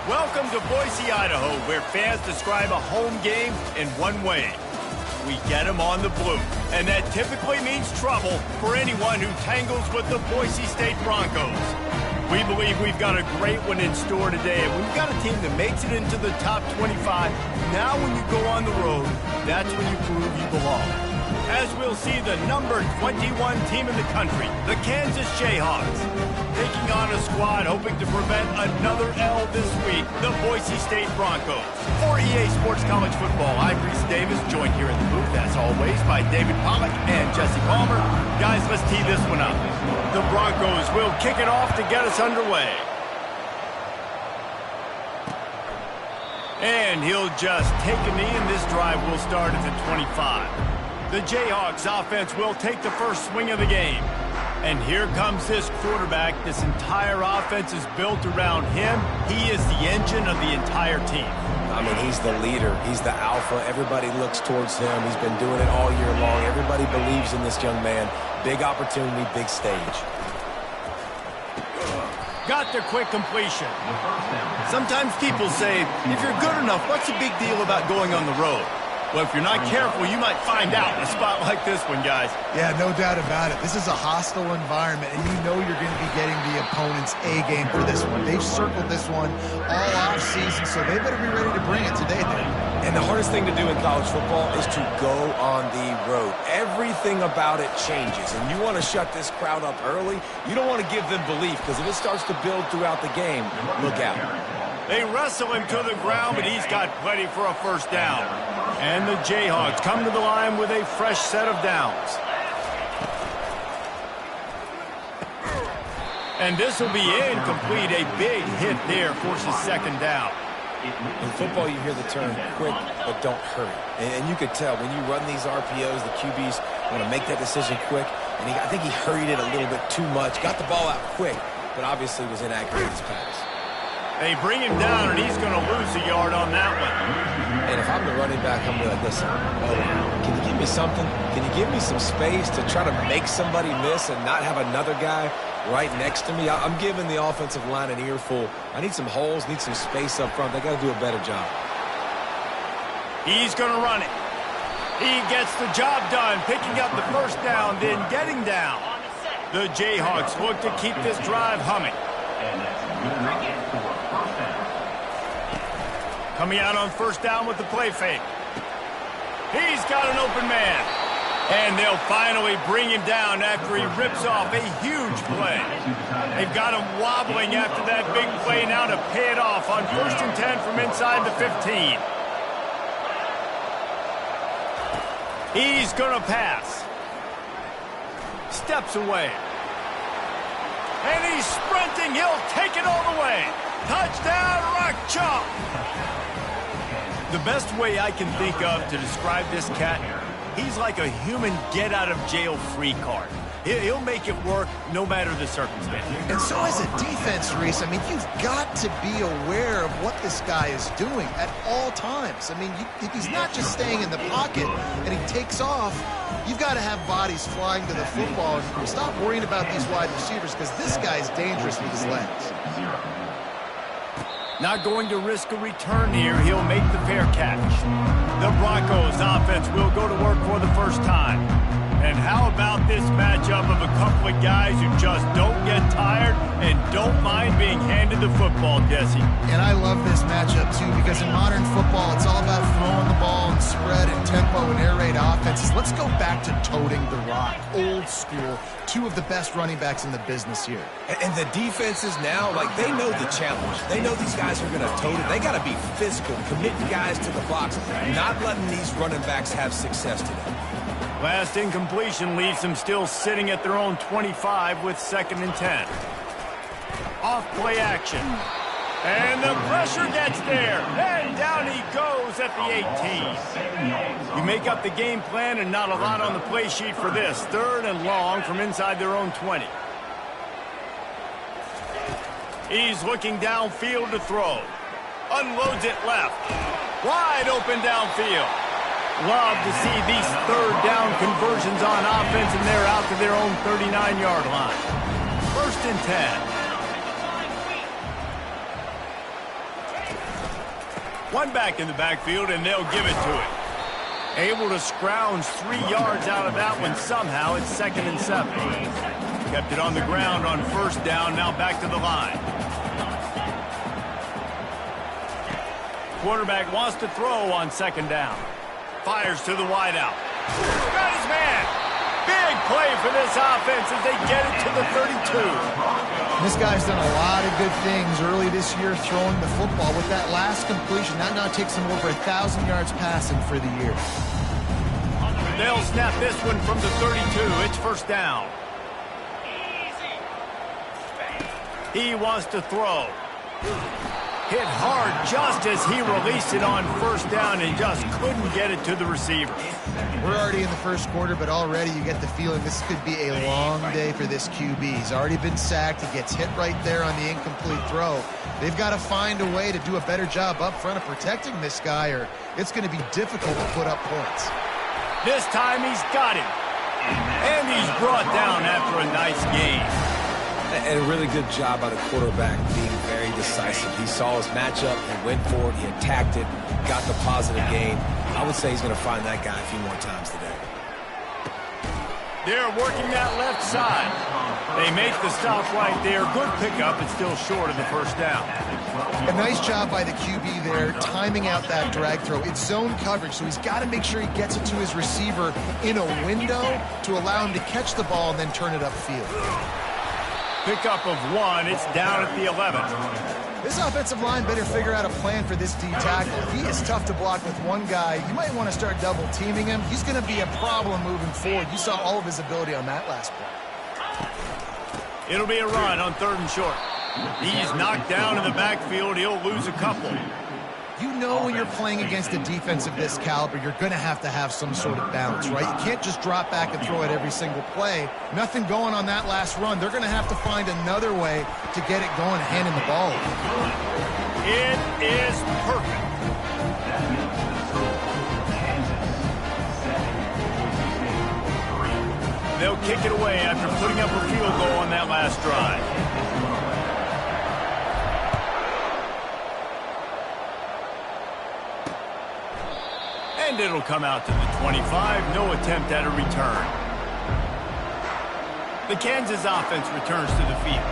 Welcome to Boise, Idaho, where fans describe a home game in one way. We get them on the blue, and that typically means trouble for anyone who tangles with the Boise State Broncos. We believe we've got a great one in store today, and we've got a team that makes it into the top 25. Now when you go on the road, that's when you prove you belong. As we'll see the number 21 team in the country, the Kansas Jayhawks, taking on a squad hoping to prevent another L this week, the Boise State Broncos. For EA Sports College Football, I'm Reese Davis, joined here in the booth, as always, by David Pollack and Jesse Palmer. Guys, let's tee this one up. The Broncos will kick it off to get us underway. And he'll just take a knee, and this drive will start at the 25. The Jayhawks offense will take the first swing of the game. And here comes this quarterback. This entire offense is built around him. He is the engine of the entire team. I mean, he's the leader. He's the alpha. Everybody looks towards him. He's been doing it all year long. Everybody believes in this young man. Big opportunity, big stage. Got the quick completion. Sometimes people say, if you're good enough, what's the big deal about going on the road? Well, if you're not careful, you might find out in a spot like this one, guys. Yeah, no doubt about it. This is a hostile environment, and you know you're going to be getting the opponent's A game for this one. They've circled this one all offseason, so they better be ready to bring it today, then. And the hardest thing to do in college football is to go on the road. Everything about it changes, and you want to shut this crowd up early. You don't want to give them belief, because if it starts to build throughout the game, look out. They wrestle him to the ground, but he's got plenty for a first down. And the Jayhawks come to the line with a fresh set of downs. And this will be incomplete. A big hit there forces second down. In football, you hear the term quick, but don't hurry. And you could tell when you run these RPOs, the QBs want to make that decision quick. And I think he hurried it a little bit too much. Got the ball out quick, but obviously was inaccurate in his pass. They bring him down, and he's going to lose a yard on that one. And if I'm the running back, I'm going to listen. Can you give me something? Can you give me some space to try to make somebody miss and not have another guy right next to me? I'm giving the offensive line an earful. I need some holes, need some space up front. They got to do a better job. He's going to run it. He gets the job done, picking up the first down, then getting down. The Jayhawks look to keep this drive humming. Coming out on first down with the play fake. He's got an open man. And they'll finally bring him down after he rips off a huge play. They've got him wobbling after that big play now to pay it off on 1st and 10 from inside the 15. He's going to pass. Steps away. And he's sprinting. He'll take it all the way. Touchdown, Rock Chalk. The best way I can think of to describe this cat, he's like a human get-out-of-jail-free card. He'll make it work no matter the circumstance. And so as a defense, Reese, I mean, you've got to be aware of what this guy is doing at all times. I mean, if he's not just staying in the pocket and he takes off, you've got to have bodies flying to the football and stop worrying about these wide receivers because this guy's dangerous with his legs. Not going to risk a return here. He'll make the fair catch. The Broncos offense will go to work for the first time. And how about this matchup of a couple of guys who just don't get tired and don't mind being handed the football, Jesse? And I love this matchup, too, because in modern football, it's all about throwing the ball and spread and tempo and air raid offenses. Let's go back to toting the rock. Old school. Two of the best running backs in the business here. And the defenses now, like, they know the challenge. They know these guys are going to tote it. They got to be physical, committing guys to the box, not letting these running backs have success today. Last incompletion leaves them still sitting at their own 25 with 2nd and 10. Off play action. And the pressure gets there. And down he goes at the 18. You make up the game plan and not a lot on the play sheet for this. 3rd and long from inside their own 20. He's looking downfield to throw. Unloads it left. Wide open downfield. Love to see these 3rd down conversions on offense, and they're out to their own 39-yard line. 1st and 10. One back in the backfield, and they'll give it to it. Able to scrounge 3 yards out of that one somehow. It's 2nd and 7. Kept it on the ground on first down, now back to the line. Quarterback wants to throw on 2nd down. Fires to the wideout. Got his man. Big play for this offense as they get it to the 32. This guy's done a lot of good things early this year throwing the football. With that last completion, that now takes him over 1,000 yards passing for the year. They'll snap this one from the 32. It's first down. He wants to throw. Hit hard just as he released it on first down and just couldn't get it to the receiver. We're already in the first quarter, but already you get the feeling this could be a long day for this QB. He's already been sacked. He gets hit right there on the incomplete throw. They've got to find a way to do a better job up front of protecting this guy, or it's going to be difficult to put up points. This time he's got him. And he's brought down after a nice gain. And a really good job by the quarterback being very decisive. He saw his matchup, he went for it, he attacked it, got the positive gain. I would say he's going to find that guy a few more times today. They're working that left side. They make the stop right there. Good pickup, but still short of the first down. A nice job by the QB there, timing out that drag throw. It's zone coverage, so he's got to make sure he gets it to his receiver in a window to allow him to catch the ball and then turn it upfield. Pickup of 1. It's down at the 11. This offensive line better figure out a plan for this D tackle. If he is tough to block with one guy, you might want to start double teaming him. He's going to be a problem moving forward. You saw all of his ability on that last play. It'll be a run on 3rd and short. He's knocked down in the backfield. He'll lose a couple. You know when you're playing against a defense of this caliber, you're going to have some sort of balance, right? You can't just drop back and throw it every single play. Nothing going on that last run. They're going to have to find another way to get it going and handing the ball. It is perfect. They'll kick it away after putting up a field goal on that last drive. And it'll come out to the 25. No attempt at a return. The Kansas offense returns to the field.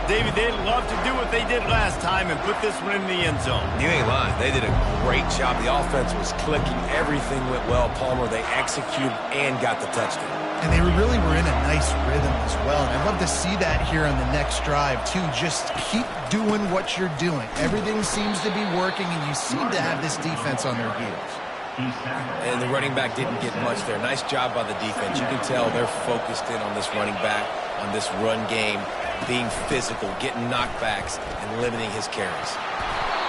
David, they'd love to do what they did last time and put this one in the end zone. You ain't lying. They did a great job. The offense was clicking. Everything went well. Palmer, they executed and got the touchdown. And they really were in a nice rhythm as well. And I'd love to see that here on the next drive, too. Just keep doing what you're doing. Everything seems to be working, and you seem to have this defense on their heels. And the running back didn't get much there. Nice job by the defense. You can tell they're focused in on this running back, on this run game, being physical, getting knockbacks, and limiting his carries.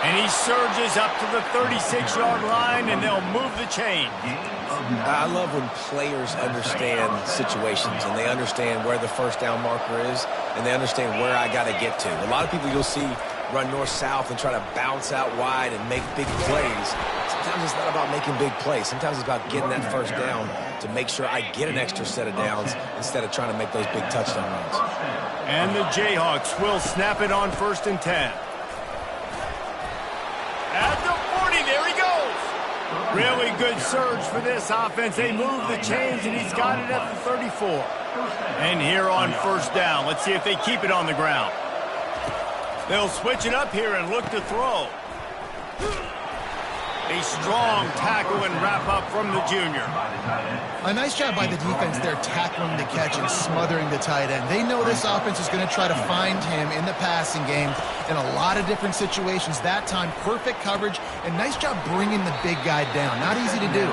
And he surges up to the 36-yard line, and they'll move the chain. I love when players understand situations, and they understand where the first down marker is, and they understand where I got to get to. A lot of people you'll see run north-south and try to bounce out wide and make big plays. Sometimes it's not about making big plays. Sometimes it's about getting that first down to make sure I get an extra set of downs instead of trying to make those big touchdown runs. And the Jayhawks will snap it on 1st and 10. At the 40, there he goes. Really good surge for this offense. They move the chains, and he's got it at the 34. And here on 1st down, let's see if they keep it on the ground. They'll switch it up here and look to throw. A strong tackle and wrap up from the junior. A nice job by the defense there, tackling the catch and smothering the tight end. They know this offense is going to try to find him in the passing game in a lot of different situations. That time, perfect coverage, and nice job bringing the big guy down. Not easy to do.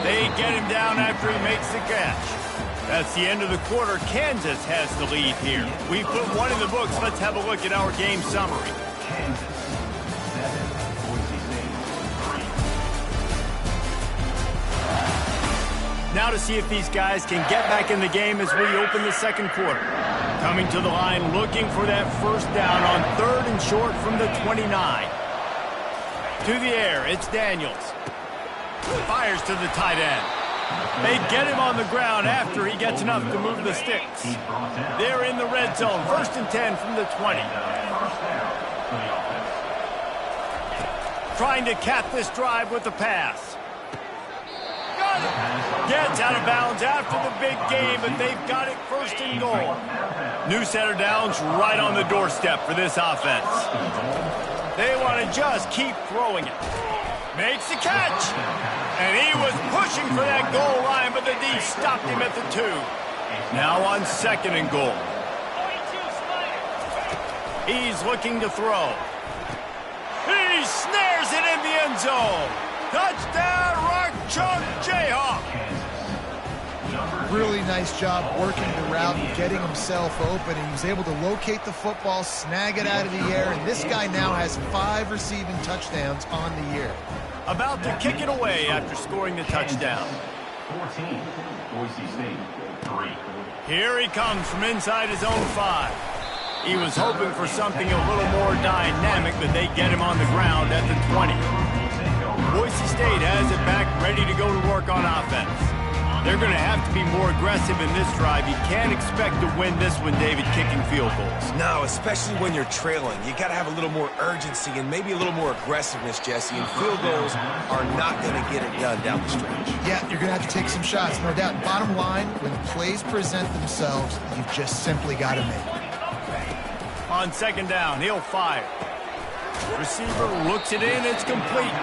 They get him down after he makes the catch. That's the end of the quarter. Kansas has the lead here. We put one in the books. Let's have a look at our game summary. Now to see if these guys can get back in the game as we open the second quarter. Coming to the line, looking for that first down on 3rd and short from the 29. To the air, it's Daniels. Fires to the tight end. They get him on the ground after he gets enough to move the sticks. They're in the red zone, 1st and 10 from the 20. trying to cap this drive with the pass. Gets out of bounds after the big game, but they've got it first and goal. New set of downs right on the doorstep for this offense. They want to just keep throwing it. Makes the catch. And he was pushing for that goal line, but the D stopped him at the 2. Now on second and goal. He's looking to throw. He snares it in the end zone. Touchdown, Rock Chalk Jayhawk. Really nice job working the route and getting himself open. And he was able to locate the football, snag it out of the air, and this guy now has 5 receiving touchdowns on the year. About to kick it away after scoring the touchdown. 14, Boise State, 3. Here he comes from inside his own 5. He was hoping for something a little more dynamic, but they get him on the ground at the 20. Boise State has it back, ready to go to work on offense. They're going to have to be more aggressive in this drive. You can't expect to win this one, David, kicking field goals. No, especially when you're trailing. You got to have a little more urgency and maybe a little more aggressiveness, Jesse. And field goals are not going to get it done down the stretch. Yeah, you're going to have to take some shots, no doubt. Bottom line, when plays present themselves, you've just simply got to make it. On second down, he'll fire. Receiver looks it in, it's complete.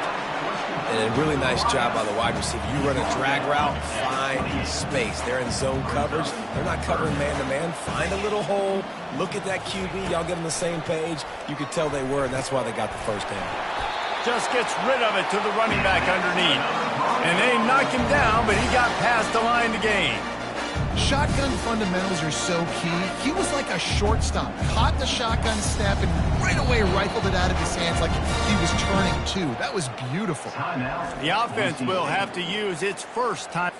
And a really nice job by the wide receiver. You run a drag route, find space. They're in zone coverage. They're not covering man-to-man. Find a little hole. Look at that QB. Y'all get on the same page. You could tell they were, and that's why they got the first down. Just gets rid of it to the running back underneath. And they knock him down, but he got past the line to gain. Shotgun fundamentals are so key. He was like a shortstop. Caught the shotgun snap and right away rifled it out of his hands like he was turning 2. That was beautiful. The offense will have to use its first time.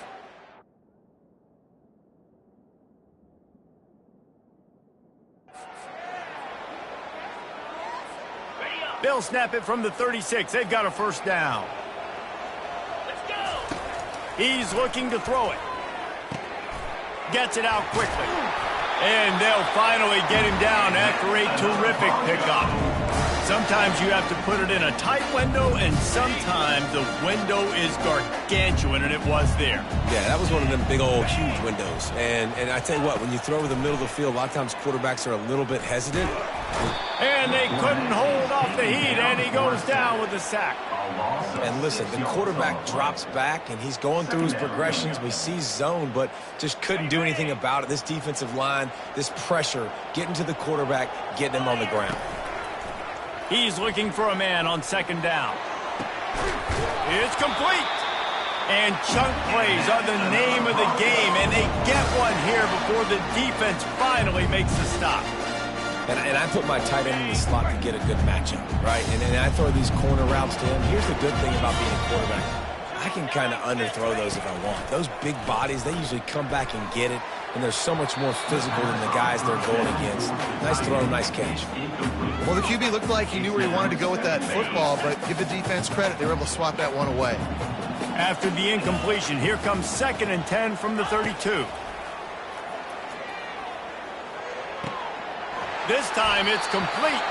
They'll snap it from the 36. They've got a first down. Let's go. He's looking to throw it. Gets it out quickly. And they'll finally get him down after a terrific pickup. Sometimes you have to put it in a tight window, and sometimes the window is gargantuan, and it was there. Yeah, that was one of them big old huge windows. And I tell you what, when you throw over the middle of the field, a lot of times quarterbacks are a little bit hesitant. And they couldn't hold off the heat, and he goes down with the sack. And listen, the quarterback drops back, and he's going through his progressions. We see zone, but just couldn't do anything about it. This defensive line, this pressure, getting to the quarterback, getting him on the ground. He's looking for a man on second down. It's complete. And chunk plays are the name of the game, and they get one here before the defense finally makes the stop. And I put my tight end in the slot to get a good matchup, right? And I throw these corner routes to him. Here's the good thing about being a quarterback. I can kind of underthrow those if I want. Those big bodies, they usually come back and get it, and they're so much more physical than the guys they're going against. Nice throw, nice catch. Well, the QB looked like he knew where he wanted to go with that football, but give the defense credit. They were able to swat that one away. After the incompletion, here comes 2nd and 10 from the 32. This time it's complete.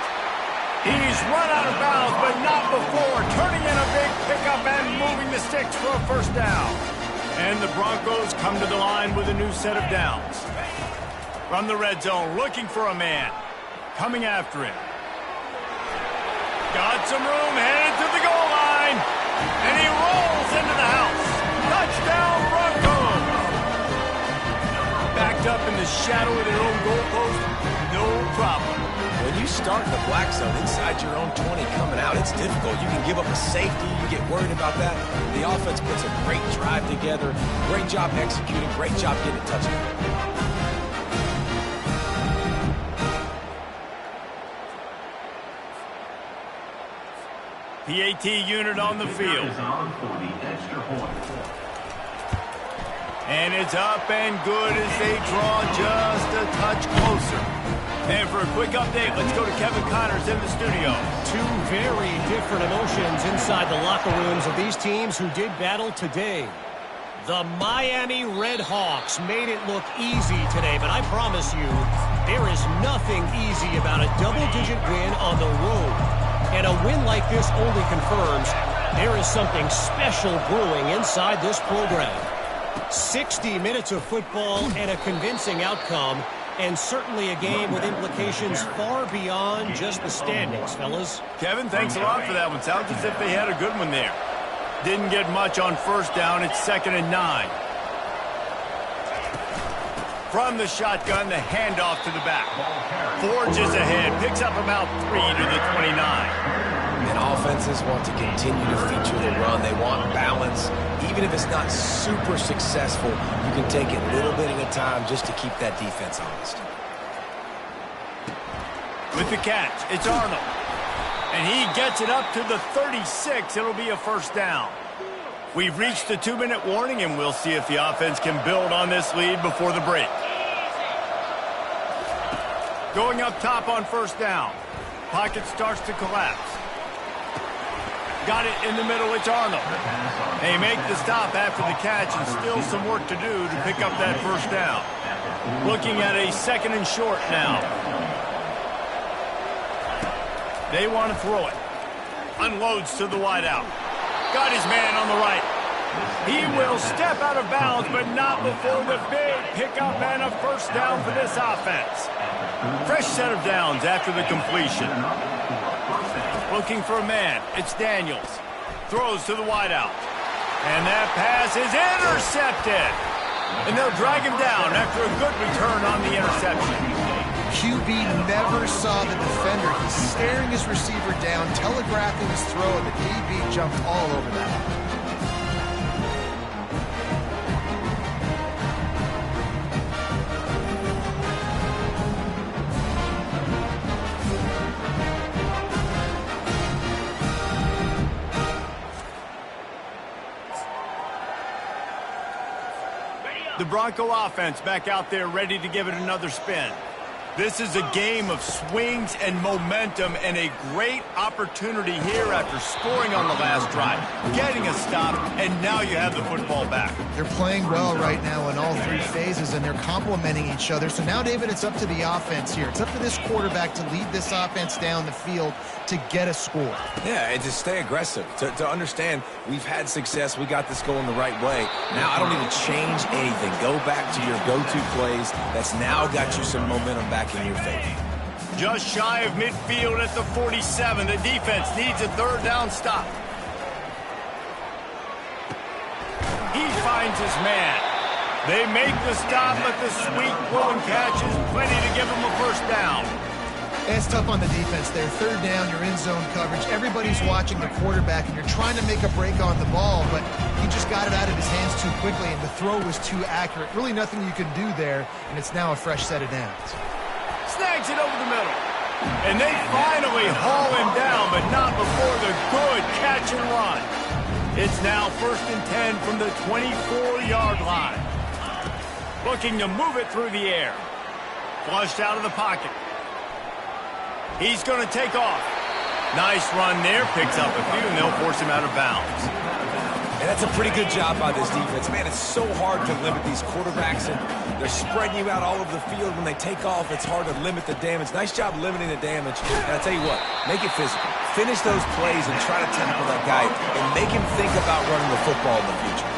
He's run out of bounds, but not before turning in a big pickup and moving the sticks for a first down. And the Broncos come to the line with a new set of downs. From the red zone, looking for a man. Coming after him. Got some room, headed to the goal line. And he rolls into the house. Touchdown, Broncos! Backed up in the shadow of their own goalpost, no problem. When you start in the black zone inside your own 20 coming out, it's difficult. You can give up a safety. You get worried about that. The offense puts a great drive together. Great job executing. Great job getting a touchdown. PAT unit on the field. And it's up and good as they draw just a touch closer. And for a quick update, let's go to Kevin Connors in the studio. Two very different emotions inside the locker rooms of these teams who did battle today. The Miami Redhawks made it look easy today, but I promise you, there is nothing easy about a double-digit win on the road. And a win like this only confirms there is something special brewing inside this program. 60 minutes of football and a convincing outcome, and certainly a game with implications far beyond just the standings, fellas. Kevin, thanks a lot for that one. Sounds as if they had a good one there. Didn't get much on first down. It's 2nd and 9. From the shotgun, the handoff to the back. Forges ahead, picks up about 3 to the 29. And offenses want to continue to feature the run. They want balance. Even if it's not super successful, you can take it little bit at a time just to keep that defense honest. With the catch, it's Arnold. And he gets it up to the 36. It'll be a first down. We've reached the 2-minute warning, and we'll see if the offense can build on this lead before the break. Going up top on first down. Pocket starts to collapse. Got it in the middle, it's Arnold. They make the stop after the catch, and still some work to do to pick up that first down. Looking at a 2nd and short now. They want to throw it. Unloads to the wideout. Got his man on the right. He will step out of bounds, but not before the big pickup and a first down for this offense. Fresh set of downs after the completion. Looking for a man. It's Daniels. Throws to the wideout. And that pass is intercepted. And they'll drag him down after a good return on the interception. QB never saw the defender. He's staring his receiver down, telegraphing his throw, and the DB jumped all over that. The Bronco offense back out there ready to give it another spin. This is a game of swings and momentum, and a great opportunity here after scoring on the last drive, getting a stop, and now you have the football back. They're playing well right now in all 3 phases, and they're complementing each other. So now, David, it's up to the offense here. It's up to this quarterback to lead this offense down the field to get a score. Yeah, and to stay aggressive, to understand we've had success, we got this going the right way. Now I don't need to change anything. Go back to your go-to plays. That's now got you some momentum back in your favor. Just shy of midfield at the 47. The defense needs a 3rd down stop. He finds his man. They make the stop, but the sweet blowing catch is plenty to give him a first down. And it's tough on the defense there. 3rd down, you're in zone coverage. Everybody's watching the quarterback, and you're trying to make a break on the ball, but he just got it out of his hands too quickly, and the throw was too accurate. Really nothing you can do there, and it's now a fresh set of downs. Snags it over the middle. And they finally haul him down, but not before the good catch and run. It's now 1st and 10 from the 24-yard line. Looking to move it through the air. Flushed out of the pocket. He's going to take off. Nice run there. Picks up a few, and they'll force him out of bounds. And that's a pretty good job by this defense. Man, it's so hard to limit these quarterbacks, and they're spreading you out all over the field. When they take off, it's hard to limit the damage. Nice job limiting the damage. And I tell you what, make it physical. Finish those plays and try to tackle that guy and make him think about running the football in the future.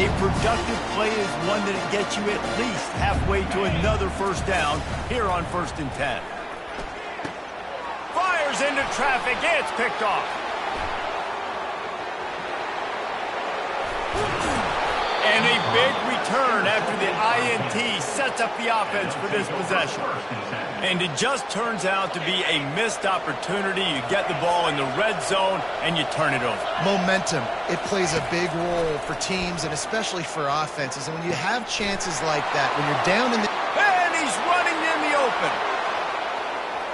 A productive play is one that gets you at least halfway to another first down here on 1st and 10. Fires into traffic. It's picked off. And a big return after the INT sets up the offense for this possession. And it just turns out to be a missed opportunity. You get the ball in the red zone, and you turn it over. Momentum, it plays a big role for teams and especially for offenses. And when you have chances like that, when you're down in the... And he's running in the open.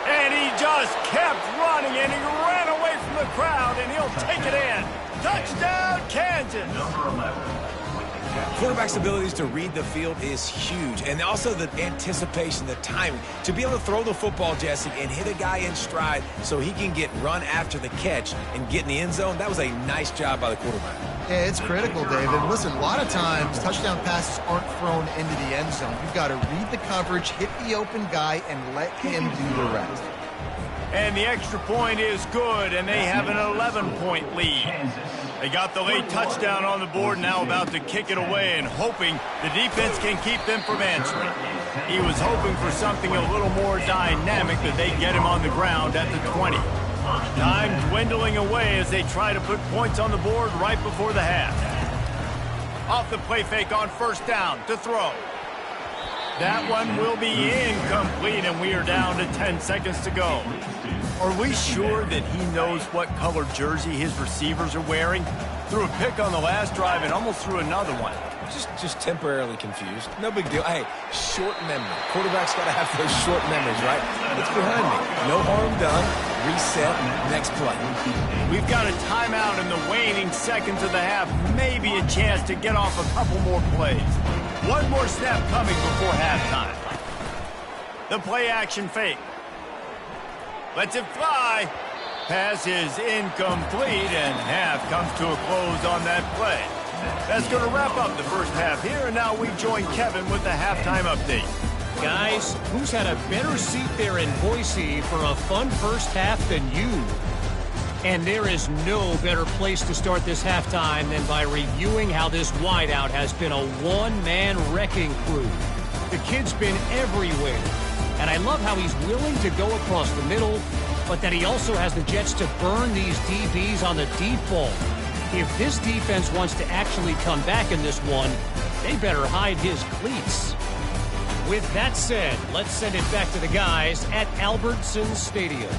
And he just kept running, and he ran away from the crowd, and he'll take it in. Touchdown, Kansas. Quarterback's abilities to read the field is huge, and also the anticipation, the timing. To be able to throw the football, Jesse, and hit a guy in stride so he can get run after the catch and get in the end zone, that was a nice job by the quarterback. Yeah, it's critical, David. Listen, a lot of times touchdown passes aren't thrown into the end zone. You've got to read the coverage, hit the open guy, and let him do the rest. And the extra point is good, and they have an 11-point lead. They got the late touchdown on the board, now about to kick it away and hoping the defense can keep them from answering. He was hoping for something a little more dynamic, that they get him on the ground at the 20. Time dwindling away as they try to put points on the board right before the half. Off the play fake on first down to throw. That one will be incomplete, and we are down to 10 seconds to go. Are we sure that he knows what color jersey his receivers are wearing? Threw a pick on the last drive and almost threw another one. Just temporarily confused. No big deal. Hey, short memory. Quarterback's got to have those short memories, right? It's behind me. No harm done. Reset. Next play. We've got a timeout in the waning seconds of the half. Maybe a chance to get off a couple more plays. One more snap coming before halftime. The play action fake. Lets it fly. Pass is incomplete, and half comes to a close on that play. That's going to wrap up the first half here, and now we join Kevin with the halftime update. Guys, who's had a better seat there in Boise for a fun first half than you? And there is no better place to start this halftime than by reviewing how this wideout has been a one-man wrecking crew. The kid's been everywhere, and I love how he's willing to go across the middle, but that he also has the Jets to burn these DBs on the deep ball. If this defense wants to actually come back in this one, they better hide his cleats. With that said, let's send it back to the guys at Albertson Stadium.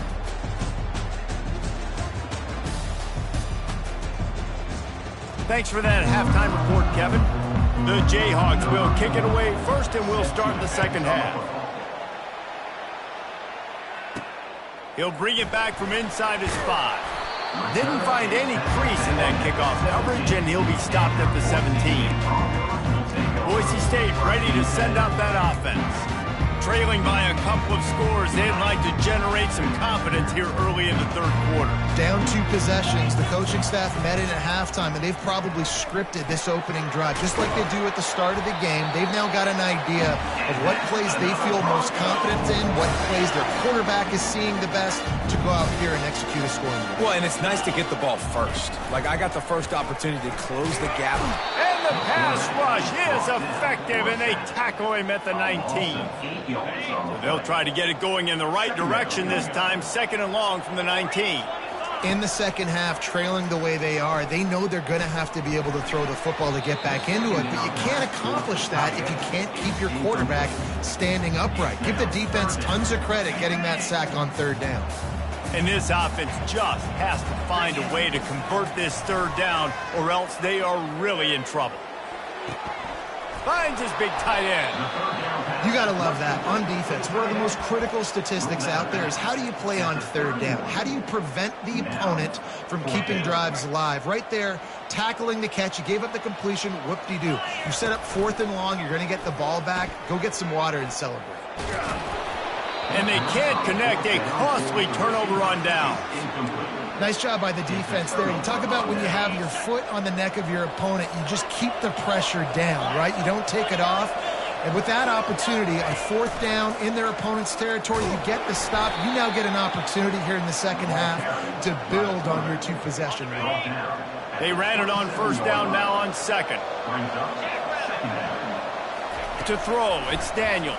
Thanks for that halftime report, Kevin. The Jayhawks will kick it away first, and we'll start the second half. He'll bring it back from inside his 5. Didn't find any crease in that kickoff coverage, and he'll be stopped at the 17. Boise State ready to send out that offense. Trailing by a couple of scores, they'd like to generate some confidence here early in the third quarter. Down 2 possessions. The coaching staff met in at halftime, and they've probably scripted this opening drive, just like they do at the start of the game. They've now got an idea of what plays they feel most confident in, what plays their quarterback is seeing the best, to go out here and execute a scoring drive. Well, and it's nice to get the ball first. Like, I got the first opportunity to close the gap. And the pass rush is effective, and they tackle him at the 19. So they'll try to get it going in the right direction this time, second and long from the 19. In the second half, trailing the way they are, they know they're going to have to be able to throw the football to get back into it, but you can't accomplish that if you can't keep your quarterback standing upright. Give the defense tons of credit getting that sack on third down. And this offense just has to find a way to convert this third down, or else they are really in trouble. Finds his big tight end. You got to love that. On defense, one of the most critical statistics out there is how do you play on third down? How do you prevent the opponent from keeping drives alive? Right there, tackling the catch. You gave up the completion. Whoop-de-doo. You set up 4th and long. You're going to get the ball back. Go get some water and celebrate. And they can't connect. A costly turnover on down. Nice job by the defense there. You talk about when you have your foot on the neck of your opponent, you just keep the pressure down, right? You don't take it off. And with that opportunity, a 4th down in their opponent's territory, you get the stop. You now get an opportunity here in the second half to build on your 2-possession run. They ran it on first down, now on second. To throw, it's Daniels.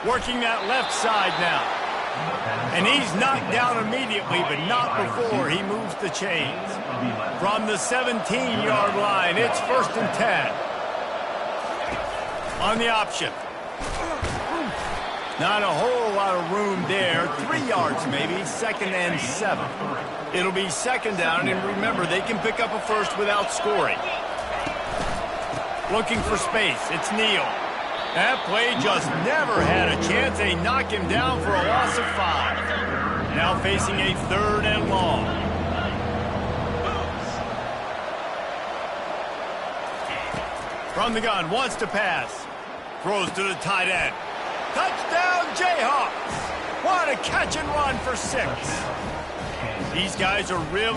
Working that left side now. And he's knocked down immediately, but not before he moves the chains. From the 17-yard line, it's 1st and 10. On the option. Not a whole lot of room there. 3 yards maybe, 2nd and 7. It'll be second down, and remember, they can pick up a first without scoring. Looking for space, it's Neal. That play just never had a chance. They knock him down for a loss of 5. Now facing a 3rd and long. From the gun, wants to pass. Throws to the tight end. Touchdown, Jayhawks! What a catch and run for 6. These guys are really